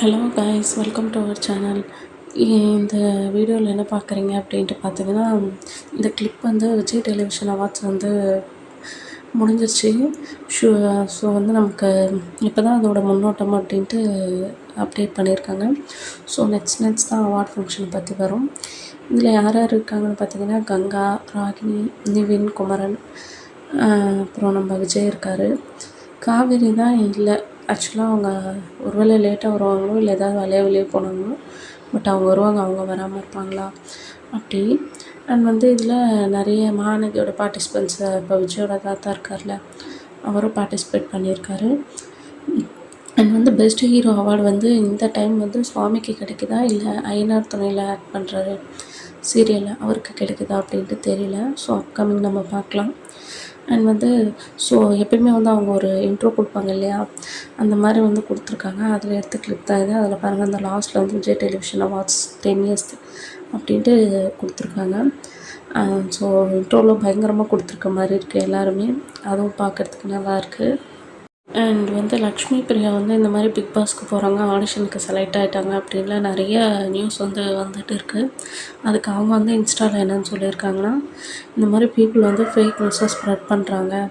Hello guys, welcome to our channel. இந்த வீடியோவில் என்ன பார்க்குறீங்க அப்படின்ட்டு பார்த்தீங்கன்னா, இந்த கிளிப் வந்து விஜய் டெலிவிஷன் அவார்ட்ஸ் வந்து முடிஞ்சிருச்சு. ஷோ ஸோ வந்து நமக்கு இப்போ தான் அதோட முன்னோட்டம் அப்படின்ட்டு அப்டேட் பண்ணியிருக்காங்க. ஸோ நெக்ஸ்ட் தான் அவார்ட் ஃபங்க்ஷனை பற்றி வரும். இதில் யார் யார் இருக்காங்கன்னு பார்த்தீங்கன்னா, கங்கா, ராகினி, நிவின், குமரன், அப்புறம் நம்ம விஜய் இருக்கார். காவேரி தான் இல்லை. ஆக்சுவலாக அவங்க ஒருவேளை லேட்டாக வருவாங்களோ இல்லை ஏதாவது வேலையாக வெளியே போனாங்களோ, பட் அவங்க வருவாங்க. அவங்க வராமல் இருப்பாங்களா அப்படி. அண்ட் வந்து இதில் நிறைய மகாநதியோட பார்ட்டிசிபெண்ட்ஸு, இப்போ விஜயோட தாத்தா இருக்கார்ல, அவரும் பார்ட்டிசிபேட் பண்ணியிருக்காரு. அண்ட் வந்து பெஸ்ட் ஹீரோ அவார்டு வந்து இந்த டைம் வந்து சுவாமிக்கு கிடைக்குதா இல்லை ஐயனார் துணையில் ஆக்ட் பண்ணுறாரு சீரியலில் அவருக்கு கிடைக்குதா அப்படின்ட்டு தெரியல. ஸோ அப்கமிங் நம்ம பார்க்கலாம். அண்ட் வந்து ஸோ எப்பயுமே வந்து அவங்க ஒரு இன்ட்ரோ கொடுப்பாங்க இல்லையா, அந்த மாதிரி வந்து கொடுத்துருக்காங்க. அதில் எடுத்த கிளிப் தான் இது. அதில் பாருங்கள், அந்த லாஸ்ட்டில் வந்து விஜய் டெலிவிஷன் அவார்ட்ஸ் 10 years அப்படின்ட்டு கொடுத்துருக்காங்க. ஸோ இன்ட்ரோவில் பயங்கரமாக கொடுத்துருக்க மாதிரி இருக்குது எல்லாருமே. அதுவும் பார்க்குறதுக்கு நல்லாயிருக்கு. அண்ட் வந்து லக்ஷ்மி பிரியா வந்து இந்த மாதிரி பிக் பாஸ்க்கு போகிறாங்க, ஆடிஷனுக்கு செலக்ட் ஆகிட்டாங்க அப்படின்லாம் நிறைய நியூஸ் வந்து வந்துட்டு இருக்குது. அதுக்கு அவங்க வந்து இன்ஸ்டாவில் என்னென்னு சொல்லியிருக்காங்கன்னா, இந்த மாதிரி பீப்புள் வந்து ஃபேக் நியூஸை ஸ்ப்ரெட் பண்ணுறாங்க.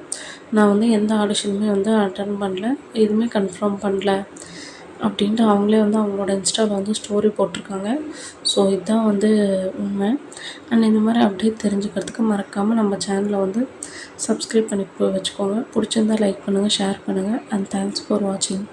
நான் வந்து எந்த ஆடிஷனுமே வந்து அட்டன் பண்ணல, எதுவுமே கன்ஃபார்ம் பண்ணல அப்படின்ட்டு அவங்களே வந்து அவங்களோட இன்ஸ்டாவில் வந்து ஸ்டோரி போட்டிருக்காங்க. ஸோ இதுதான் வந்து உண்மை. அண்ட் இந்த மாதிரி அப்டேட் தெரிஞ்சுக்கிறதுக்கு மறக்காமல் நம்ம சேனலை வந்து சப்ஸ்கிரைப் பண்ணி வச்சுக்கோங்க. பிடிச்சிருந்தால் லைக் பண்ணுங்கள், ஷேர் பண்ணுங்கள். அண்ட் தேங்க்ஸ் ஃபார் வாட்சிங்.